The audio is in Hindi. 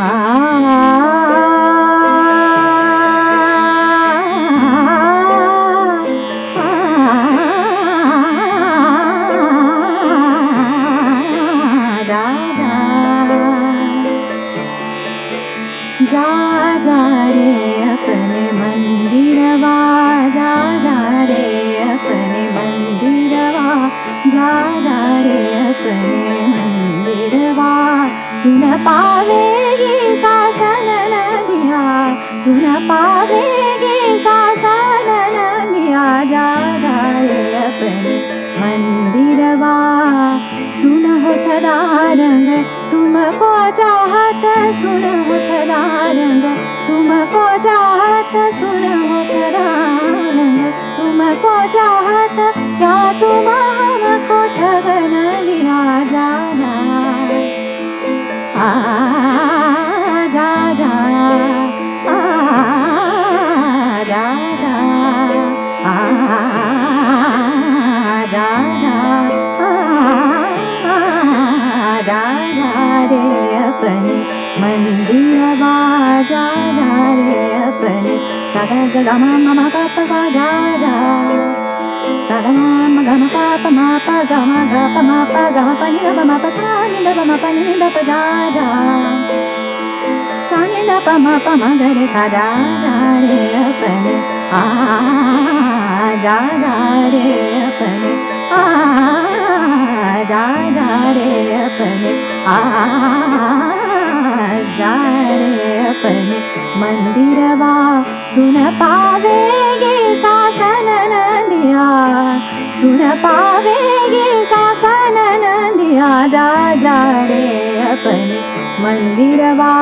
जा जा रे अपने मंदिरवा, जा जा रे अपने मंदिरवा, जा जा रे अपने मंदिरवा। सुन पावेगी सासन नदिया, सुन पावेगी सासन नदिया, जा जा रे अपने मंदिरवा। सुन हो सदा रंग तुमको चाहत, सुन हो सदा रंग तुमको चाहत, सुन हो सदा रंग तुमको चाहत। क्या तुम हमको ठगन दिया, जा जा जा जा जा जा जा जा जा रे अपने मंदिरवा, जा जा रे अपने। सा ग ग म म प प ग जा जा, सा ग म ग म प प म प ग म ग प म प ग म प नि द प म प सा नि द प म प नि द प जा जा, सा नि द प म प म ग रे सा, जा जा रे अपने जा जा रे अपने जा जा रे अपने जा रे अपने मंदिरवा। सुन पावेगी सासन नदिया, सुन पावेगी सासन नदिया, जा जा रे अपने मंदिरवा।